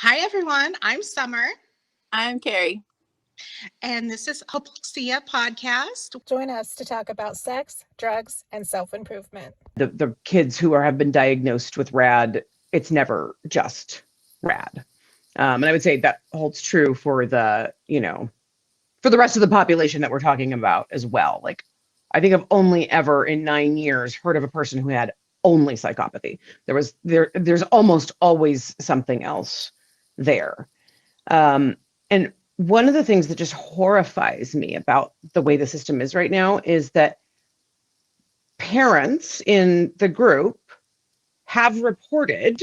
Hi, everyone. I'm Summer, I'm Carrie. and this is Hopelexia Podcast. Join us to talk about sex, drugs, and self-improvement. The kids who have been diagnosed with RAD, it's never just RAD. And I would say that holds true for the rest of the population that we're talking about as well. Like, I think I've only ever in 9 years heard of a person who had only psychopathy. There's almost always something else there. And one of the things that just horrifies me about the way the system is right now is that parents in the group have reported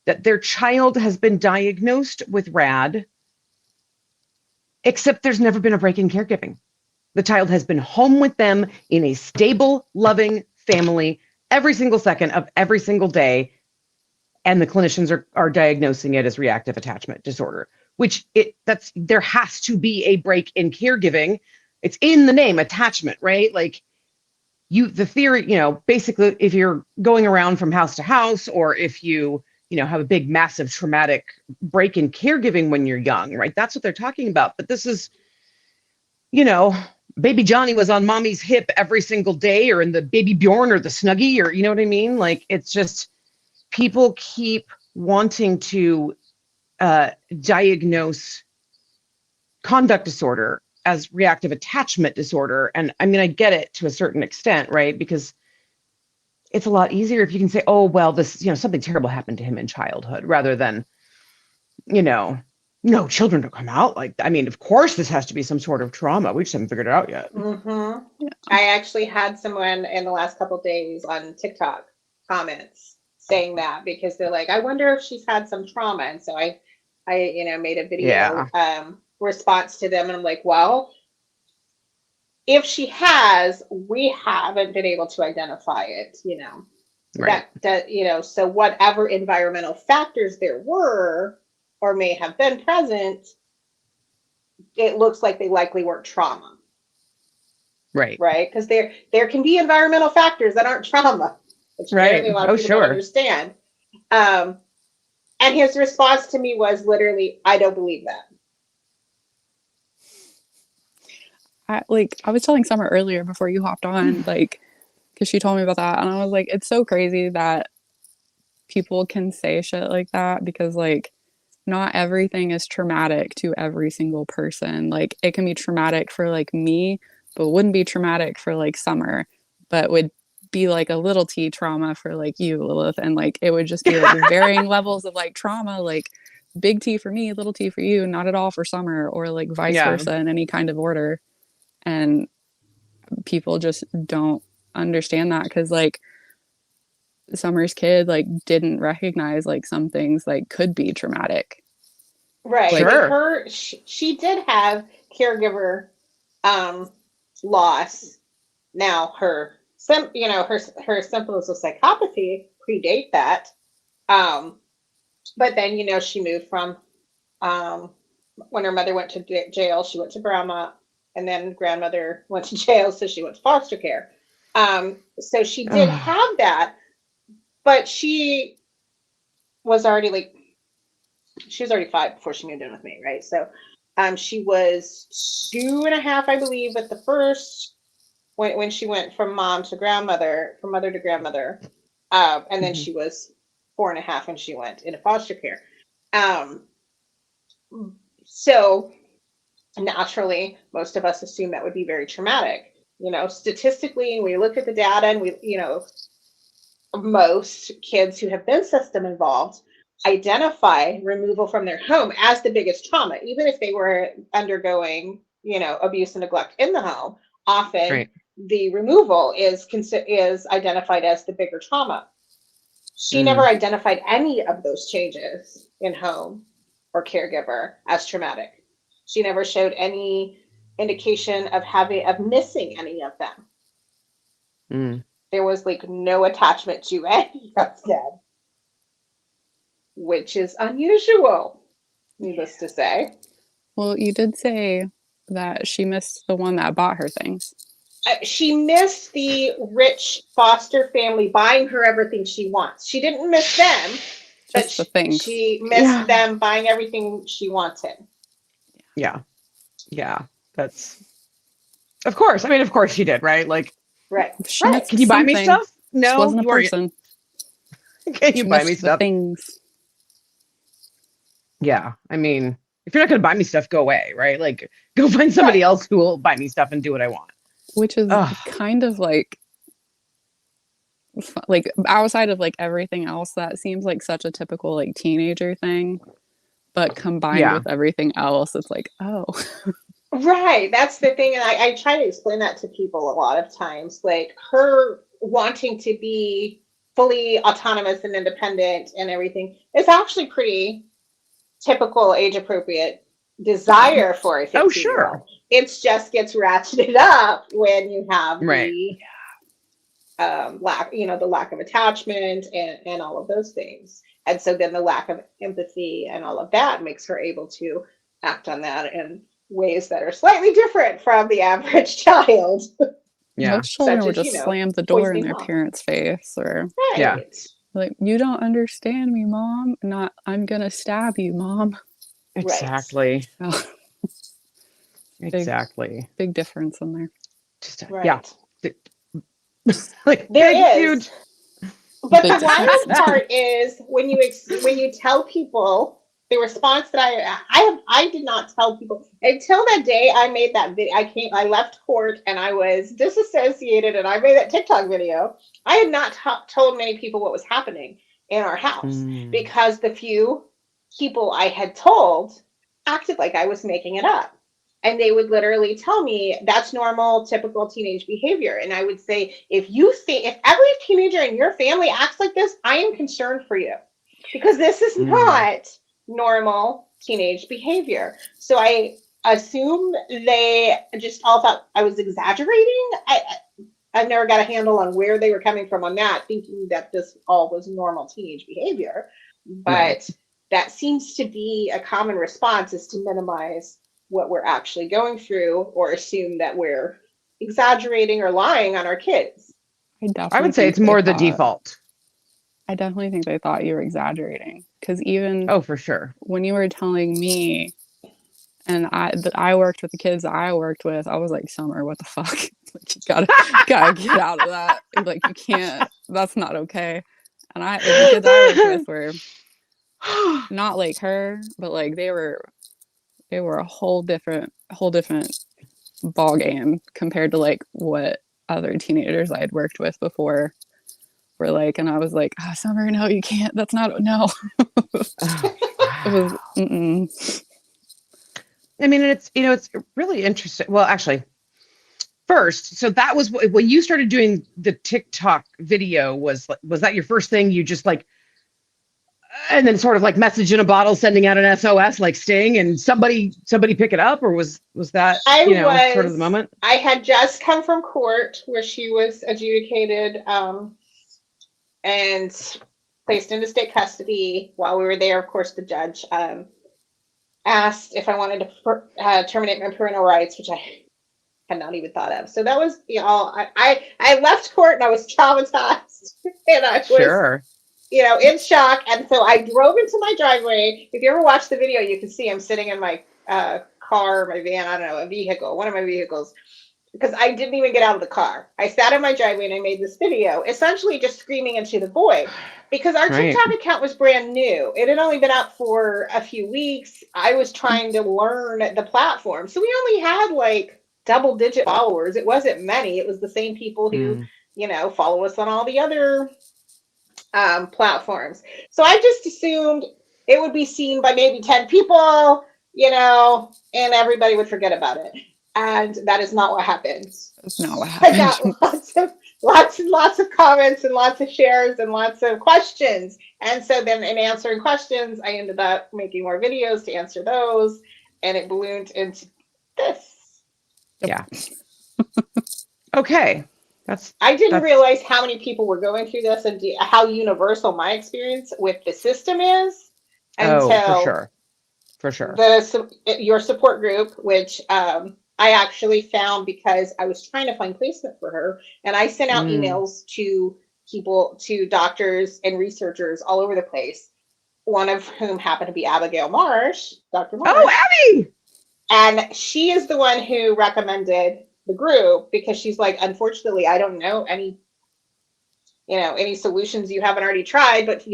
that their child has been diagnosed with RAD, except there's never been a break in caregiving. The child has been home with them in a stable, loving family every single second of every single day, and the clinicians are diagnosing it as reactive attachment disorder, which there has to be a break in caregiving. It's in the name, attachment, right? Like the theory, basically if you're going around from house to house, or if you have a big, massive traumatic break in caregiving when you're young, right? That's what they're talking about. But this is, baby Johnny was on mommy's hip every single day, or in the baby Bjorn or the Snuggie, or you know what I mean? Like, it's just, people keep wanting to diagnose conduct disorder as reactive attachment disorder. And I mean, I get it to a certain extent, right? Because it's a lot easier if you can say, oh, well, this, something terrible happened to him in childhood, rather than, no, children don't come out like, I mean, of course this has to be some sort of trauma. We just haven't figured it out yet. Mm-hmm. Yeah. I actually had someone in the last couple of days on TikTok comments saying that, because they're like, I wonder if she's had some trauma. And so I made a video response to them. And I'm like, well, if she has, we haven't been able to identify it, Right. So whatever environmental factors there were or may have been present, it looks like they likely weren't trauma. Right. Right. Because there can be environmental factors that aren't trauma, which right. A lot of people don't understand. And his response to me was literally, I don't believe that. I was telling Summer earlier before you hopped on, because she told me about that, and I was like, it's so crazy that people can say shit like that, because not everything is traumatic to every single person. Like, it can be traumatic for me, but wouldn't be traumatic for Summer, but would be a little T trauma for you, Lilith, and it would just be varying levels of trauma, big T for me, little T for you, not at all for Summer, or vice versa in any kind of order. And people just don't understand that, because Summer's kid didn't recognize some things could be traumatic. Right. Sure. She did have caregiver loss. Now her symptoms of psychopathy predate that. But then she moved from when her mother went to jail, she went to grandma, and then grandmother went to jail, so she went to foster care. So she did have that, but she was already she was already 5 before she moved in with me, right? So she was 2.5, I believe, at the first, when she went from mother to grandmother, and then she was 4.5 when she went into foster care. So naturally, most of us assume that would be very traumatic. Statistically, we look at the data, and most kids who have been system involved identify removal from their home as the biggest trauma, even if they were undergoing, abuse and neglect in the home. Often the removal is identified as the bigger trauma. She never identified any of those changes in home or caregiver as traumatic. She never showed any indication of missing any of them. There was no attachment to any of them, which is unusual, needless to say. Well, you did say that she missed the one that bought her things. She missed the rich foster family buying her everything she wants. She didn't miss them. but Just the things. she missed Yeah. them buying everything she wanted. Yeah. Yeah. That's, of course. I mean, of course she did, right? Like, Right. She Right. missed can you buy me something. stuff? Just No, wasn't a you weren't. person. Can you She buy me missed the stuff? things. Yeah. I mean, if you're not going to buy me stuff, go away, right? Like, go find somebody Right. else who will buy me stuff and do what I want. Which is Ugh. kind of like outside of like everything else, that seems like such a typical like teenager thing, but combined Yeah. with everything else, it's like, oh, Right. That's the thing. And I try to explain that to people a lot of times. Like her wanting to be fully autonomous and independent and everything is actually pretty typical age appropriate desire for a 15-year-old. Oh, sure. It just gets ratcheted up when you have Right. the the lack of attachment and all of those things. And so then the lack of empathy and all of that makes her able to act on that in ways that are slightly different from the average child. Yeah. most children Such would as, just slam the door in poisoning their mom. parents' face, or Right. Yeah. like, you don't understand me, mom. Not, I'm gonna stab you, mom. Exactly. Oh, Exactly. big difference in there. Just, Right. yeah. Like, There big, is. huge. But Big the wild difference. part is when you tell people the response that I did not tell people until that day I made that video. I left court and I was disassociated and I made that TikTok video. I had not told many people what was happening in our house because the few people I had told acted like I was making it up. And they would literally tell me that's normal, typical teenage behavior. And I would say, if every teenager in your family acts like this, I am concerned for you because this is not normal teenage behavior. So I assume they just all thought I was exaggerating. I never got a handle on where they were coming from on that, thinking that this all was normal teenage behavior. But that seems to be a common response, is to minimize what we're actually going through or assume that we're exaggerating or lying on our kids. I would say it's more the default. I definitely think they thought you were exaggerating, because even For sure. when you were telling me, and I worked with the kids that I worked with, I was like, Summer, what the fuck? Like, you gotta get out of that. Like, you can't. That's not okay. And the kids I worked with were not like her, but like they were a whole different ball game compared to like what other teenagers I had worked with before were like. And I was like, oh, Summer, no, you can't. That's not, no. It was, I mean, it's really interesting. Well, actually, first, so that was when you started doing the TikTok video. Was that your first thing? You just like, and then sort of like message in a bottle, sending out an SOS, like Sting, and somebody pick it up, or was that sort of the moment? I had just come from court where she was adjudicated and placed into state custody. While we were there, of course, the judge asked if I wanted to terminate my parental rights, which I had not even thought of. So that was I left court and I was traumatized, and I was in shock. And so I drove into my driveway. If you ever watch the video, you can see I'm sitting in my car, my van, I don't know, a vehicle, one of my vehicles, because I didn't even get out of the car. I sat in my driveway and I made this video, essentially just screaming into the void, because our TikTok account was brand new. It had only been out for a few weeks. I was trying to learn the platform. So we only had like double-digit followers. It wasn't many. It was the same people who, follow us on all the other platforms. So I just assumed it would be seen by maybe 10 people, and everybody would forget about it. And that is not what happened. That's not what happened. I got lots of comments and lots of shares and lots of questions. And so then in answering questions, I ended up making more videos to answer those, and it ballooned into this. Yeah. Okay. I didn't realize how many people were going through this and how universal my experience with the system is until for sure. Your support group, which I actually found because I was trying to find placement for her, and I sent out emails to people, to doctors and researchers all over the place, one of whom happened to be Abigail Marsh, Dr. Marsh. Oh, Abby! And she is the one who recommended the group, because she's like, unfortunately, I don't know any solutions you haven't already tried, but,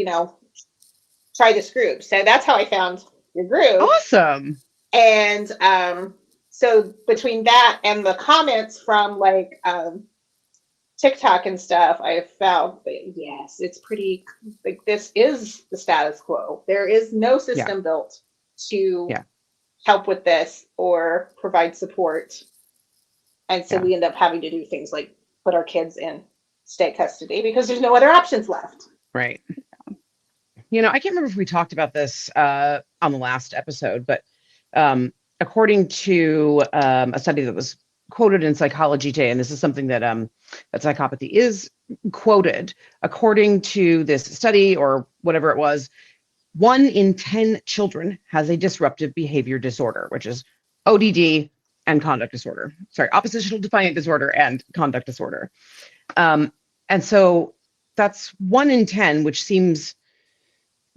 try this group. So that's how I found your group. Awesome. And so between that and the comments from like TikTok and stuff, I have found that yes, it's pretty like this is the status quo. There is no system built to help with this or provide support. And so we end up having to do things like put our kids in state custody because there's no other options left. Right. I can't remember if we talked about this on the last episode, but according to a study that was quoted in Psychology Today, and this is something that that psychopathy is quoted, according to this study or whatever it was, 1 in 10 children has a disruptive behavior disorder, which is ODD and conduct disorder. Sorry, oppositional defiant disorder and conduct disorder. And so that's 1 in 10, which seems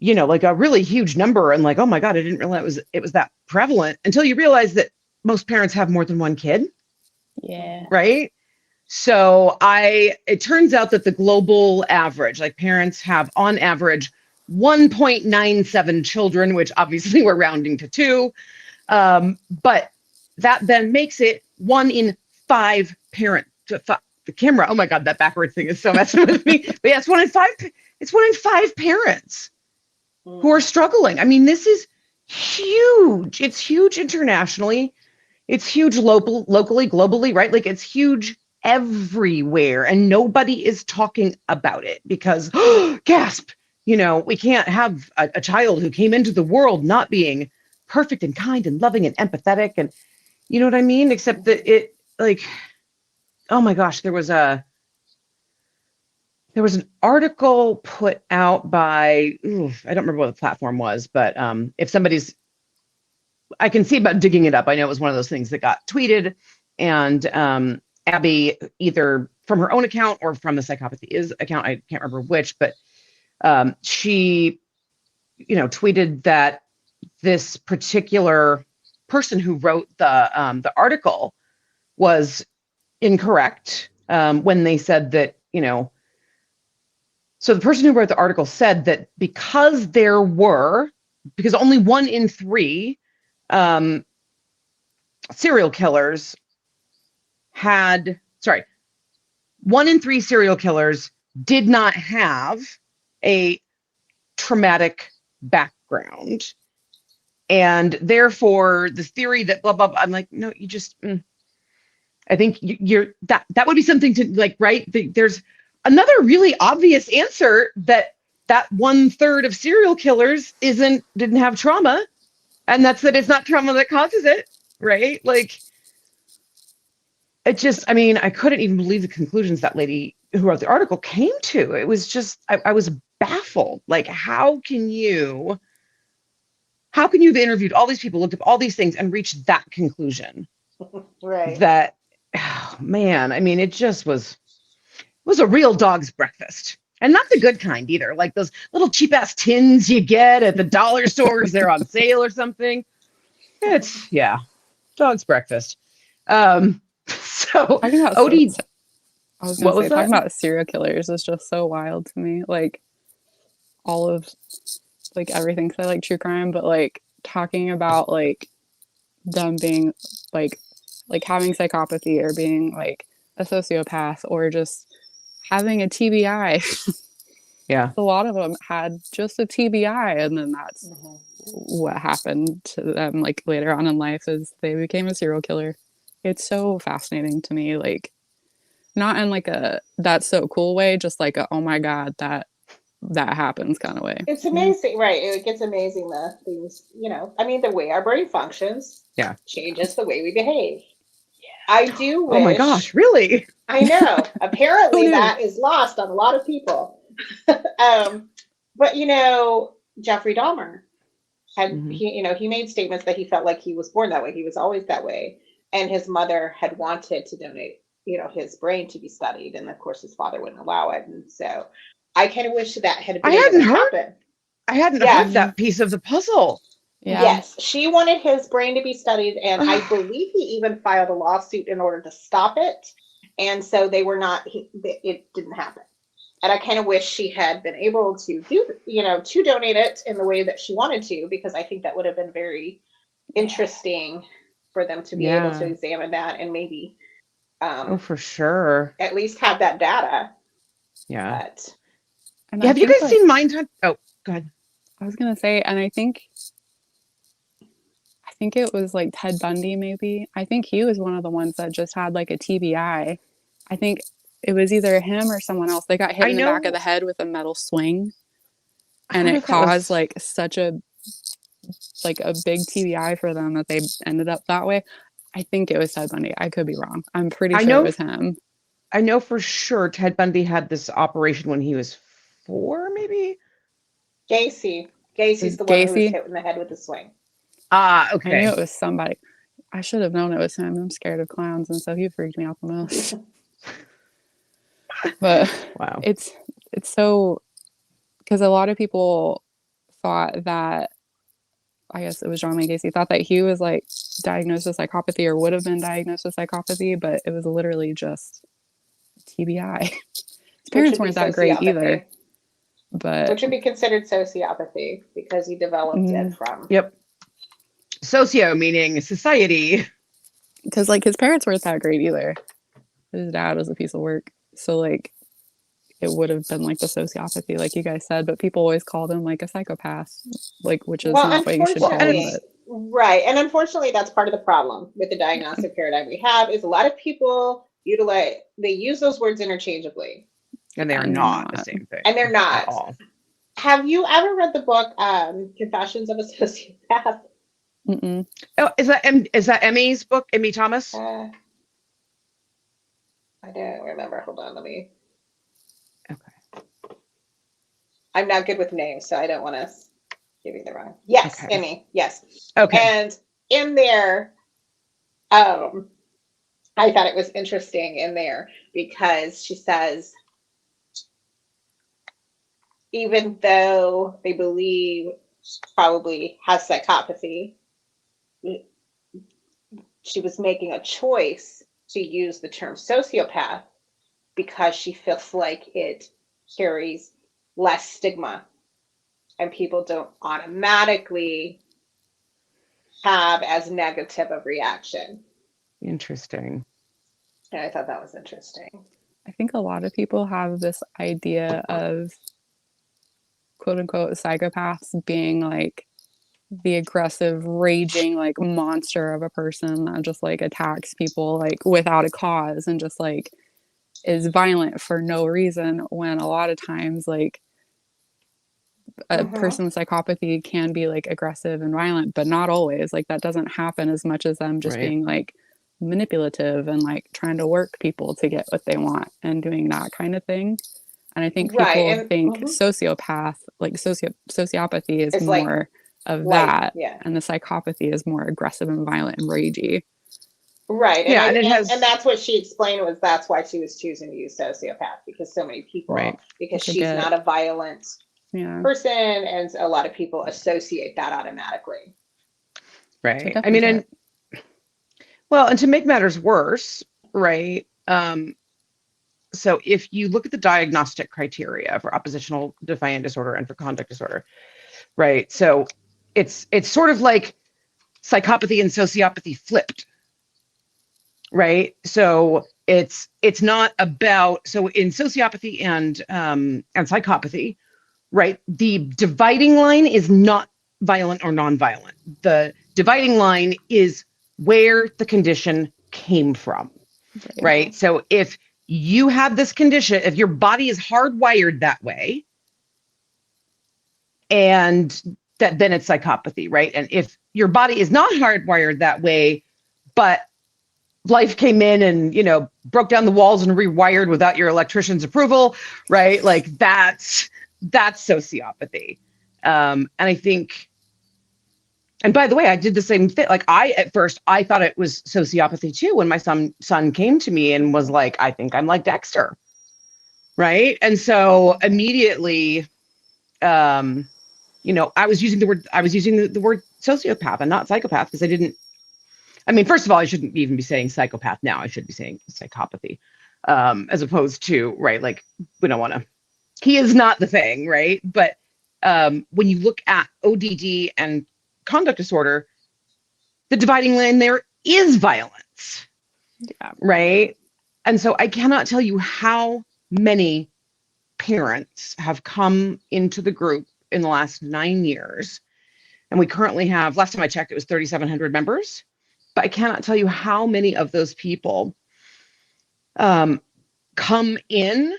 like a really huge number, and like, oh my God, I didn't realize it was that prevalent until you realize that most parents have more than one kid. Yeah. Right. So it turns out that the global average, like parents have on average 1.97 children, which obviously we're rounding to 2. But that then makes it 1 in 5 parents. The camera. Oh my God, that backwards thing is so messing with me. But yeah, it's 1 in 5. It's 1 in 5 parents who are struggling. I mean, this is huge. It's huge internationally. It's huge locally, globally, right? Like it's huge everywhere, and nobody is talking about it because, gasp, we can't have a child who came into the world not being perfect and kind and loving and empathetic, and you know what I mean? Except that it, like, oh my gosh, there was an article put out by, I don't remember what the platform was, but if I can see about digging it up. I know it was one of those things that got tweeted, and Abby, either from her own account or from the Psychopathy Is account, I can't remember which, but she, tweeted that this particular person who wrote the article was incorrect when they said that, so the person who wrote the article said that because only 1 in 3 serial killers 1 in 3 serial killers did not have a traumatic background. And therefore the theory that blah, blah, blah, I'm like, no, you just, I think that would be something to like, right? There's another really obvious answer that 1/3 of serial killers didn't have trauma. And that's that it's not trauma that causes it, right? Like, it just, I mean, I couldn't even believe the conclusions that lady who wrote the article came to. It was just, I was baffled. Like, how can you have interviewed all these people, looked up all these things, and reached that conclusion? Right. That, oh, man, I mean, it just was a real dog's breakfast. And not the good kind either, like those little cheap ass tins you get at the dollar stores. They're on sale or something. It's dog's breakfast. So Talking about OD, I was what gonna was say, that? talking about serial killers is just so wild to me. Like all of like everything, 'cause I like true crime, but like talking about like them being like having psychopathy or being like a sociopath or just having a TBI. Yeah. A lot of them had just a TBI, and then that's what happened to them like later on in life is they became a serial killer. It's so fascinating to me, like not in like a that's so cool way, just like a oh my God, that happens kind of way. It's amazing, right? It gets amazing the things, I mean, the way our brain functions changes the way we behave. I do wish. Oh my gosh, really? I know. Apparently Who knew? that is lost on a lot of people. But Jeffrey Dahmer had he made statements that he felt like he was born that way. He was always that way. And his mother had wanted to donate, his brain to be studied. And of course his father wouldn't allow it. And so I kind of wish that had been able to happen. I hadn't Yeah. heard that piece of the puzzle. Yeah. Yes, she wanted his brain to be studied, and I believe he even filed a lawsuit in order to stop it. And so they were not, it didn't happen. And I kind of wish she had been able to to donate it in the way that she wanted to, because I think that would have been very interesting for them to be able to examine that and maybe Oh, for sure. at least have that data. Yeah. But And Yeah, I have you think, guys like, seen Mindhunt? Oh, go ahead. I was gonna say, and I think it was like Ted Bundy, maybe. I think he was one of the ones that just had like a TBI. I think it was either him or someone else. They got hit in the back of the head with a metal swing, and it caused like such a big TBI for them that they ended up that way. I think it was Ted Bundy. I could be wrong. I'm pretty sure it was him. I know for sure Ted Bundy had this operation when he was 4, maybe. Gacy's the one who was hit in the head with the swing. Ah, okay. I knew it was somebody. I should have known it was him. I'm scared of clowns, and so he freaked me out the most. But wow, it's so, because a lot of people thought that, I guess it was John Wayne Gacy, thought that he was like diagnosed with psychopathy or would have been diagnosed with psychopathy, but it was literally just TBI. His parents weren't that great either. But which would be considered sociopathy because he developed it from. Yep. Socio meaning society. Because like his parents weren't that great either. His dad was a piece of work. So like it would have been like the sociopathy, like you guys said, but people always called him like a psychopath, like, which is not what you should call him. But... Right. And unfortunately, that's part of the problem with the diagnostic paradigm we have is a lot of people they use those words interchangeably. And they're not the same thing. And they're not. At all. Have you ever read the book Confessions of a Sociopath? Mm-mm. Oh, is that Emmy's book, Emmy Thomas? I don't remember. Hold on, let me. Okay. I'm not good with names, so I don't want to give you the wrong. Yes, okay. Emmy. Yes. Okay. And in there, I thought it was interesting in there because she says, even though they believe she probably has psychopathy, she was making a choice to use the term sociopath because she feels like it carries less stigma and people don't automatically have as negative of reaction. Interesting. And I thought that was interesting. I think a lot of people have this idea of quote unquote psychopaths being like the aggressive, raging like monster of a person that just like attacks people like without a cause and just like is violent for no reason, when a lot of times like a person with psychopathy can be like aggressive and violent, but not always. Like that doesn't happen as much as them just being like manipulative and like trying to work people to get what they want and doing that kind of thing. And I think people think sociopath, like sociopathy is it's more like, of that, and the psychopathy is more aggressive and violent and ragey. Right. Yeah, and that's what she explained was that's why she was choosing to use sociopath, because so many people, because she's not a violent person, and a lot of people associate that automatically. Right. I mean, and to make matters worse, right? So if you look at the diagnostic criteria for oppositional defiant disorder and for conduct disorder, right? So it's sort of like psychopathy and sociopathy flipped, right? So it's not about, so in sociopathy and psychopathy, right? The dividing line is not violent or non-violent. The dividing line is where the condition came from, right? So if you have this condition, if your body is hardwired that way, and that then it's psychopathy, right? And if your body is not hardwired that way, but life came in and, broke down the walls and rewired without your electrician's approval, right? Like that's sociopathy. And I think, and by the way, I did the same thing. Like at first I thought it was sociopathy too, when my son came to me and was like, I think I'm like Dexter. Right. And so immediately, I was using the word sociopath and not psychopath because first of all, I shouldn't even be saying psychopath now. I should be saying psychopathy, as opposed to, right, like, we don't want to, he is not the thing, right? But when you look at ODD and conduct disorder, the dividing line there is violence, right? And so I cannot tell you how many parents have come into the group in the last 9 years. And we currently have, last time I checked, it was 3,700 members. But I cannot tell you how many of those people come in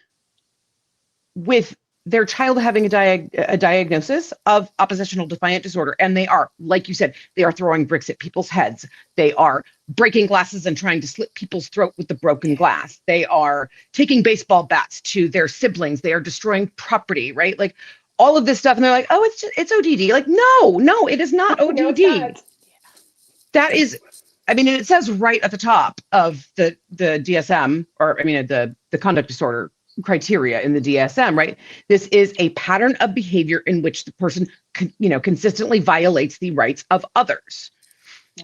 with their child having a diagnosis of oppositional defiant disorder. And they are, like you said, they are throwing bricks at people's heads. They are breaking glasses and trying to slit people's throat with the broken glass. They are taking baseball bats to their siblings. They are destroying property, right? Like all of this stuff. And they're like, oh, it's ODD. Like, no, it is not ODD. No, it's not. That is, and it says right at the top of the DSM, or the conduct disorder criteria in the DSM, right? This is a pattern of behavior in which the person, consistently violates the rights of others,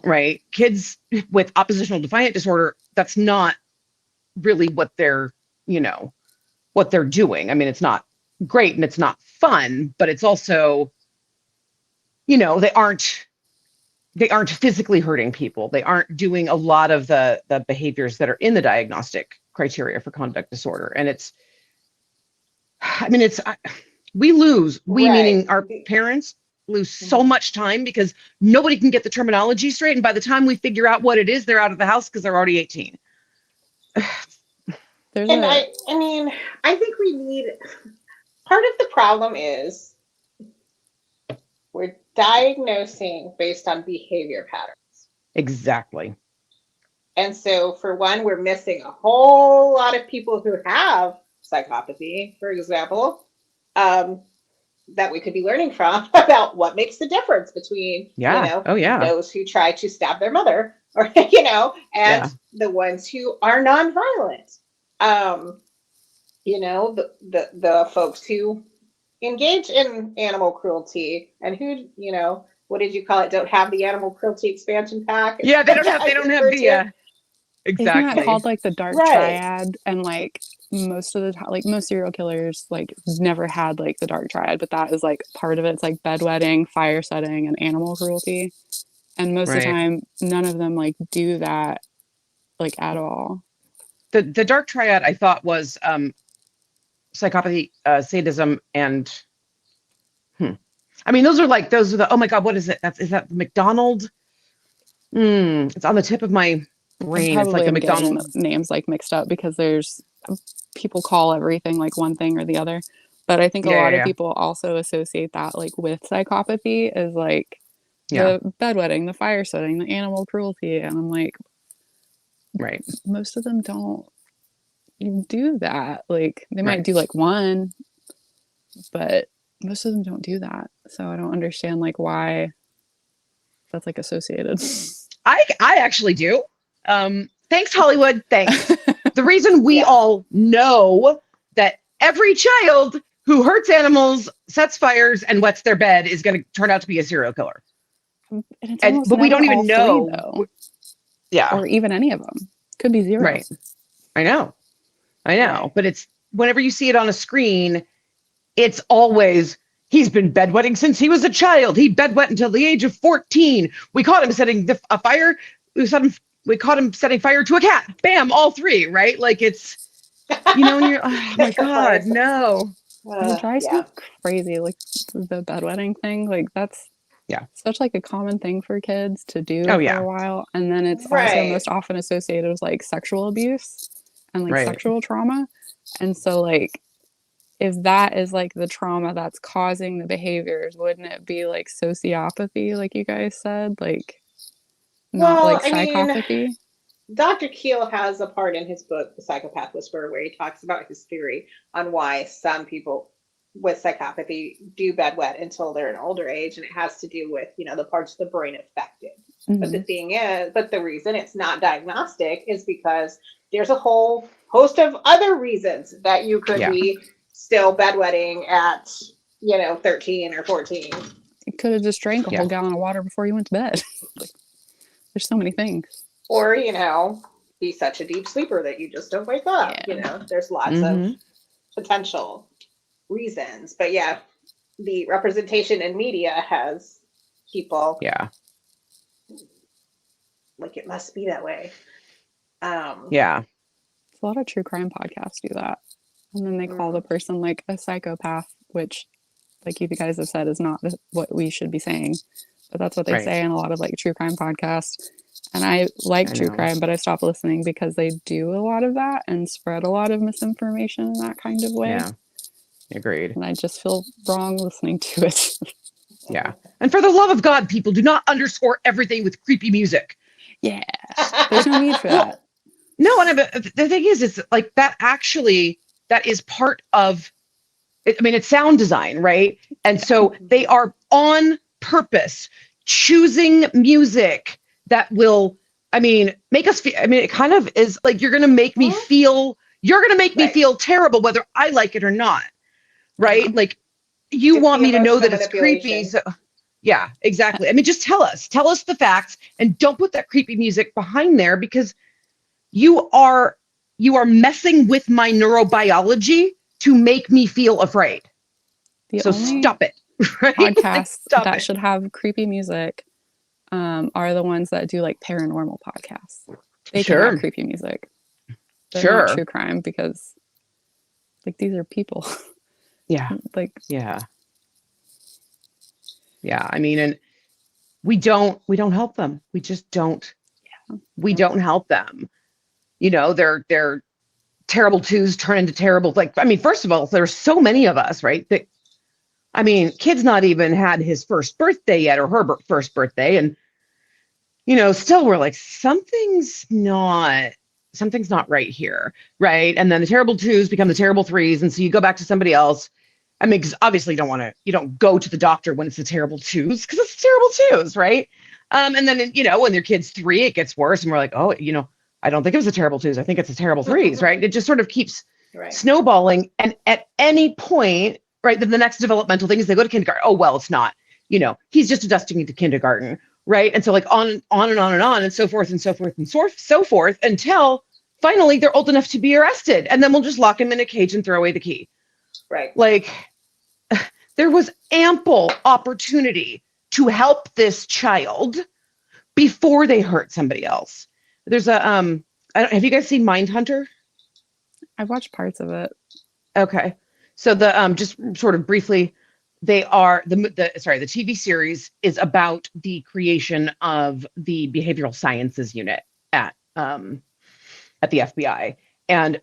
right? Kids with oppositional defiant disorder, that's not really what they're doing. It's not great and it's not fun, but it's also, they aren't physically hurting people. They aren't doing a lot of the behaviors that are in the diagnostic criteria for conduct disorder. And we lose, meaning our parents lose so much time because nobody can get the terminology straight. And by the time we figure out what it is, they're out of the house because they're already 18. I think we need, part of the problem is we're diagnosing based on behavior patterns. Exactly. And so for one, we're missing a whole lot of people who have psychopathy, for example, that we could be learning from about what makes the difference between, those who try to stab their mother or, and the ones who are nonviolent. The folks who engage in animal cruelty and who, what did you call it? Don't have the animal cruelty expansion pack. Yeah, they don't have the, exactly. Isn't that called like the dark triad? And like most of the time, like most serial killers, like never had like the dark triad, but that is like part of it. It's like bedwetting, fire setting, and animal cruelty. And most of the time, none of them like do that like at all. The dark triad I thought was psychopathy, sadism, and those are the, oh my God, what is it? Is that McDonald? It's on the tip of my brain. It's like the McDonald names like mixed up because there's people call everything like one thing or the other. But I think a lot of people also associate that like with psychopathy is like the bedwetting, the fire setting, the animal cruelty. And I'm like, most of them don't do that. Like they might do like one, but most of them don't do that. So I don't understand like why that's like associated. I actually do. Thanks, Hollywood. Thanks. The reason we all know that every child who hurts animals, sets fires, and wets their bed is going to turn out to be a serial killer. But we don't even know. Or even any of them. Could be zero. Right. I know. But it's whenever you see it on a screen, it's always, he's been bedwetting since he was a child. He bedwet until the age of 14. We caught him setting a fire. We caught him setting fire to a cat. Bam, all three, right? Like it's, and you're, oh my God, no. It drives me crazy. Like the bedwetting thing, like that's such like a common thing for kids to do for a while. And then it's also most often associated with like sexual abuse and like sexual trauma. And so like, if that is like the trauma that's causing the behaviors, wouldn't it be like sociopathy, like you guys said? Like, not like psychopathy? Dr. Kiehl has a part in his book, The Psychopath Whisperer, where he talks about his theory on why some people with psychopathy do bedwet until they're an older age. And it has to do with, the parts of the brain affected. Mm-hmm. But the thing is, the reason it's not diagnostic is because there's a whole host of other reasons that you could be still bedwetting at 13 or 14. You could have just drank a Yeah. whole gallon of water before you went to bed. Like, there's so many things. Or, be such a deep sleeper that you just don't wake up. Yeah. There's lots of potential reasons. But yeah, the representation in media has people like it must be that way. Yeah. A lot of true crime podcasts do that. And then they call the person like a psychopath, which, like you guys have said, is not what we should be saying. But that's what they say in a lot of like true crime podcasts. And I like true crime, but I stopped listening because they do a lot of that and spread a lot of misinformation in that kind of way. Yeah. Agreed. And I just feel wrong listening to it. Yeah. And for the love of God, people, do not underscore everything with creepy music. Yeah. There's no need for that. No, and the thing is, it's like that is part of it. I mean, it's sound design, right? And so they are on purpose choosing music that will, make us feel, it kind of is like, you're going to make me feel terrible, whether I like it or not. Right? Like you It's want the me to know that emotional it's creepy. manipulation. So yeah, exactly. Just tell us the facts and don't put that creepy music behind there, because you are messing with my neurobiology to make me feel afraid. So stop it. Right? Podcasts Stop that it. should have creepy music are the ones that do like paranormal podcasts. They can have creepy music. They're not true crime because like these are people. Yeah. Like yeah. And we don't help them. We just don't. Yeah. We don't help them. Their terrible twos turn into terrible. First of all, there's so many of us, right? That, kid's not even had his first birthday yet, or her first birthday, and still we're like, something's not right here, right? And then the terrible twos become the terrible threes, and so you go back to somebody else. Obviously you don't go to the doctor when it's the terrible twos, because it's the terrible twos, right? And then when your kid's 3, it gets worse, and we're like, oh, I don't think it was the terrible twos. I think it's the terrible threes, right? It just sort of keeps snowballing, and at any point, right, then the next developmental thing is they go to kindergarten. Oh, well, it's not. He's just adjusting into kindergarten, right? And so like on and on and on and on, and so forth and so forth and so forth, until finally they're old enough to be arrested, and then we'll just lock him in a cage and throw away the key. Right. Like, there was ample opportunity to help this child before they hurt somebody else. There's have you guys seen Mindhunter? I've watched parts of it. Okay. So the just sort of briefly, they are the TV series is about the creation of the behavioral sciences unit at the FBI. And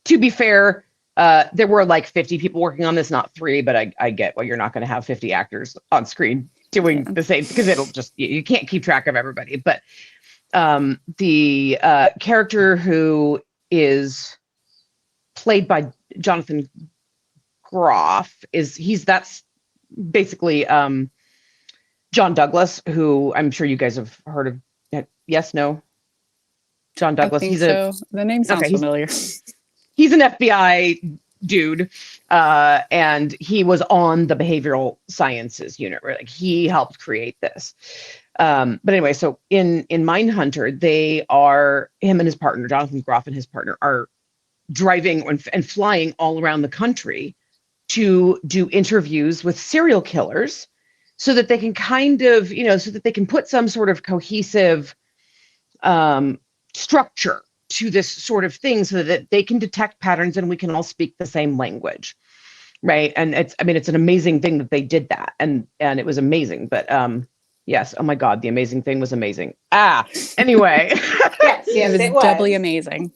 to be fair, there were like 50 people working on this, not 3, but I get, well, you're not going to have 50 actors on screen doing the same, because it'll just, you can't keep track of everybody. But the character who is played by Jonathan Groff that's basically John Douglas, who I'm sure you guys have heard of. Yes, no? John Douglas. I think so. The name sounds familiar. He's an FBI dude, and he was on the behavioral sciences unit, where like he helped create this. But anyway, so in Mindhunter, him and his partner, Jonathan Groff, and his partner are driving and flying all around the country to do interviews with serial killers, so that they can kind of, so that they can put some sort of cohesive structure to this sort of thing, so that they can detect patterns and we can all speak the same language, right? And it's an amazing thing that they did that, and it was amazing. But yes, oh my God, the amazing thing was amazing. Anyway, yes, it was doubly amazing.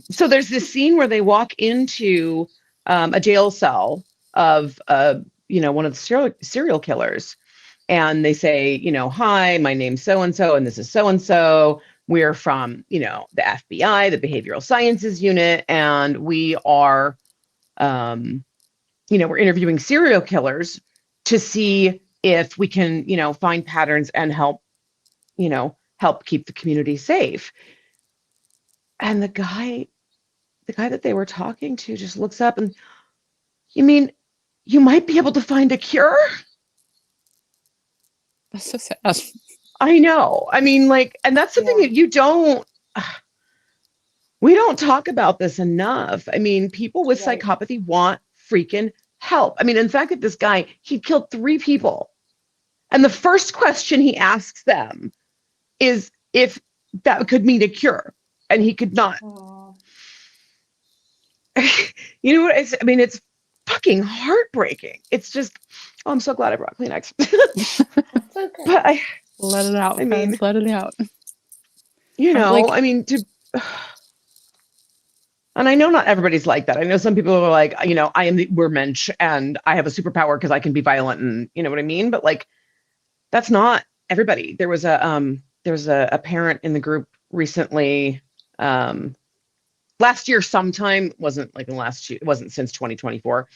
So there's this scene where they walk into a jail cell of one of the serial killers, and they say, hi, my name's so and so, and this is so and so. We're from, the FBI, the Behavioral Sciences Unit, and we are, we're interviewing serial killers to see if we can, find patterns and help keep the community safe. And the guy that they were talking to just looks up and, you mean you might be able to find a cure. That's so sad. I know. I mean, like, and that's something Yeah. that we don't talk about this enough. I mean, people with Right. psychopathy want freaking help. I mean, in fact, that this guy, he killed 3 people. And the first question he asks them is if that could mean a cure. And he could not. Oh, You know what? I mean, it's fucking heartbreaking. It's just, oh, I'm so glad I brought Kleenex. it's okay. But Let it out, I mean, friends. Let it out. you know, like- I mean, and I know not everybody's like that. I know some people are like, you know, I am the Urmensch and I have a superpower because I can be violent, and you know what I mean? But like, that's not everybody. There was a parent in the group recently, last year sometime, wasn't like in last year, it wasn't since 2024.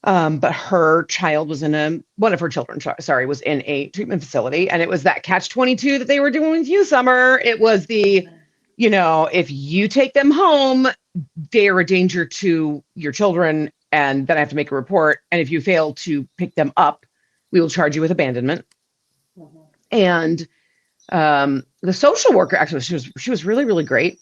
But her child was one of her children, sorry, was in a treatment facility, and it was that catch-22 that they were doing with you, Summer. It was the, you know, if you take them home, they're a danger to your children, and then I have to make a report. And if you fail to pick them up, we will charge you with abandonment. Mhm. And the social worker, actually, she was really, really great.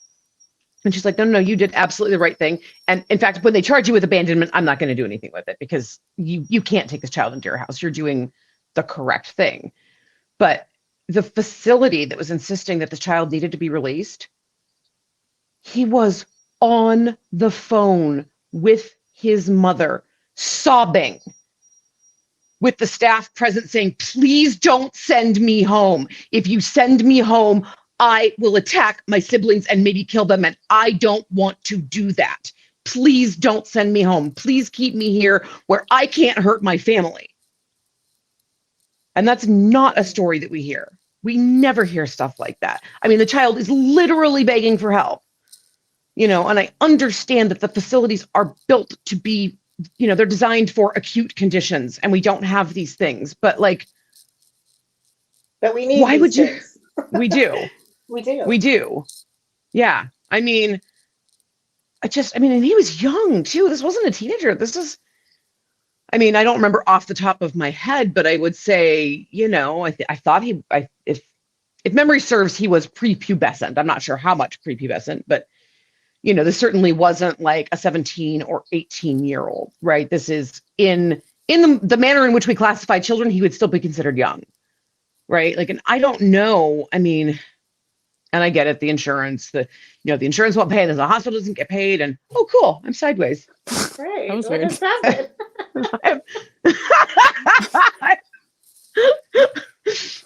And she's like, no, you did absolutely the right thing. And in fact, when they charge you with abandonment, I'm not going to do anything with it because you can't take this child into your house. You're doing the correct thing. But the facility that was insisting that the child needed to be released, he was on the phone with his mother, sobbing, with the staff present saying, please don't send me home. If you send me home, I will attack my siblings and maybe kill them, and I don't want to do that. Please don't send me home. Please keep me here where I can't hurt my family. And that's not a story that we hear. We never hear stuff like that. I mean, the child is literally begging for help, you know, and I understand that the facilities are built to be, you know, they're designed for acute conditions and we don't have these things, but like, But we need why these would you? things. We do. We do. We do. Yeah. I mean, and he was young too. This wasn't a teenager. I mean, I don't remember off the top of my head, but I would say, you know, I thought if memory serves, he was prepubescent. I'm not sure how much prepubescent, but you know, this certainly wasn't like a 17 or 18-year-old, right? This is in the manner in which we classify children, he would still be considered young, right? Like, and I don't know. I mean, and I get it, the insurance, the insurance won't pay, and the hospital doesn't get paid, and oh, cool, I'm sideways. Great. That was What weird. just happened?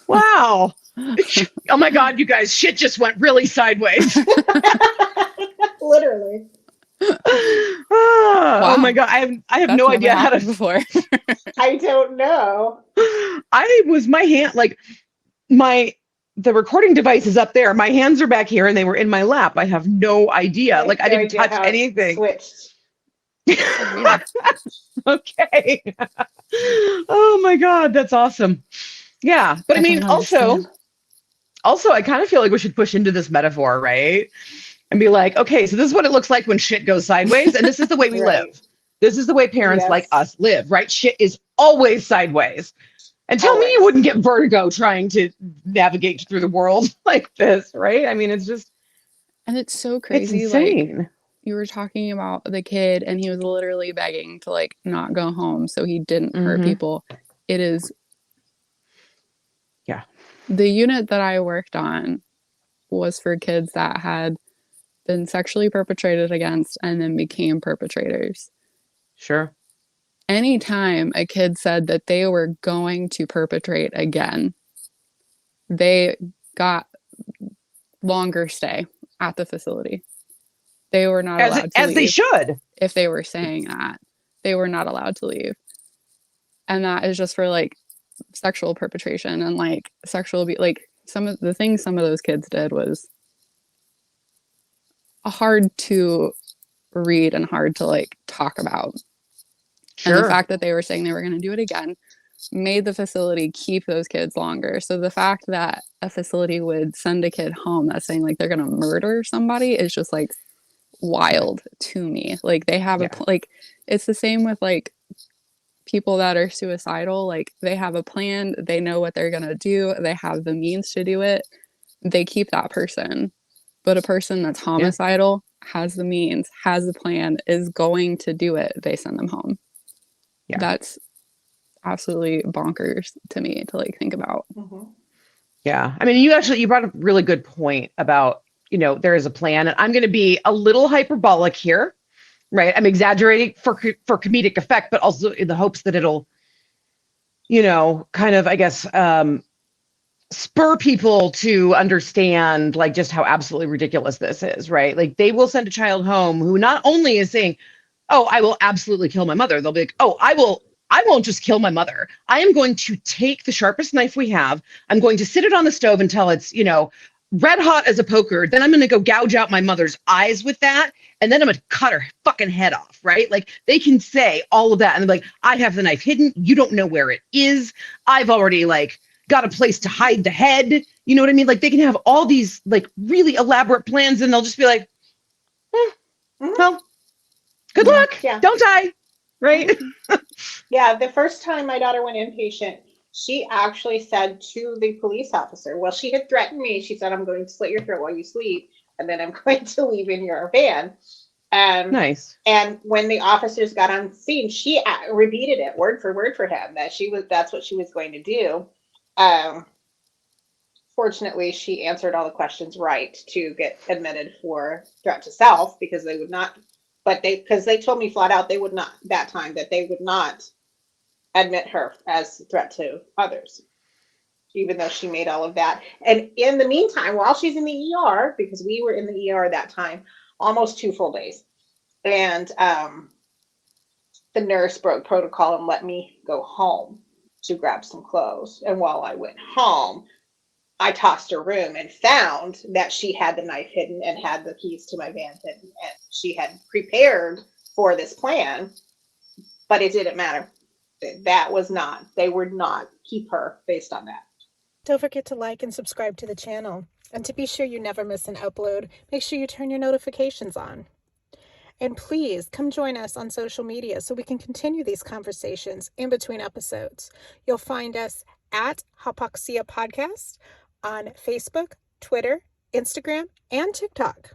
Wow. Oh my God, you guys, shit just went really sideways. Literally. Oh my God, I have That's no never idea how to. happened before. I don't know. My hand, like the recording device is up there. My hands are back here and they were in my lap. I have no idea. Like I No didn't idea touch how it anything. Switched. Weird. Okay. Oh my God, that's awesome. Yeah. But I mean, don't also, understand. I kind of feel like we should push into this metaphor, right? And be like, okay, so this is what it looks like when shit goes sideways. And this is the way we Right. live. This is the way parents Yes. like us live, right? Shit is always sideways. And tell me you Always. wouldn't get vertigo trying to navigate through the world like this, right? I mean, it's just, And it's so it's crazy. Like, insane. you were talking about the kid and he was literally begging to like not go home so he didn't hurt Mhm. people. It is. Yeah. The unit that I worked on was for kids that had been sexually perpetrated against and then became perpetrators. Sure. Anytime a kid said that they were going to perpetrate again, they got longer stay at the facility. They were not allowed to As leave. they should. If they were saying that, they were not allowed to leave. And that is just for like sexual perpetration and like sexual abuse. Like some of the things some of those kids did was hard to read and hard to like talk about. Sure. And the fact that they were saying they were going to do it again made the facility keep those kids longer. So the fact that a facility would send a kid home that's saying like they're going to murder somebody is just like wild to me. Like they have Yeah. like it's the same with like people that are suicidal, like they have a plan, they know what they're going to do, they have the means to do it, they keep that person. But a person that's homicidal has the means, has the plan, is going to do it, they send them home. Yeah. That's absolutely bonkers to me to like think about. Mhm. Yeah. I mean, you brought a really good point about, there is a plan, and I'm going to be a little hyperbolic here, right? I'm exaggerating for comedic effect, but also in the hopes that it'll, kind of, I guess, spur people to understand like just how absolutely ridiculous this is, right? Like they will send a child home who not only is saying, "Oh, I will absolutely kill my mother," they'll be like, "Oh, I won't just kill my mother. I am going to take the sharpest knife we have. I'm going to sit it on the stove until it's, red hot as a poker. Then I'm going to go gouge out my mother's eyes with that. And then I'm going to cut her fucking head off," right? Like they can say all of that. And they're like, "I have the knife hidden. You don't know where it is. I've already like got a place to hide the head." You know what I mean? Like they can have all these like really elaborate plans, and they'll just be like, "Well, good luck. Yeah. Don't die." Right? Yeah, the first time my daughter went inpatient, she actually said to the police officer, well, she had threatened me. She said, "I'm going to slit your throat while you sleep, and then I'm going to leave in your van." Nice. And when the officers got on scene, she repeated it word for word for him that that's what she was going to do. Fortunately, she answered all the questions right to get admitted for threat to self, because they would not, because they told me flat out they would not admit her as threat to others, even though she made all of that. And in the meantime, while she's in the ER, because we were in the ER at that time, almost 2 full days, and the nurse broke protocol and let me go home to grab some clothes. And while I went home, I tossed her room and found that she had the knife hidden and had the keys to my van hidden. And she had prepared for this plan, but it didn't matter. They would not keep her based on that. Don't forget to like and subscribe to the channel. And to be sure you never miss an upload, make sure you turn your notifications on. And please come join us on social media so we can continue these conversations in between episodes. You'll find us at Hypoxia Podcast on Facebook, Twitter, Instagram, and TikTok.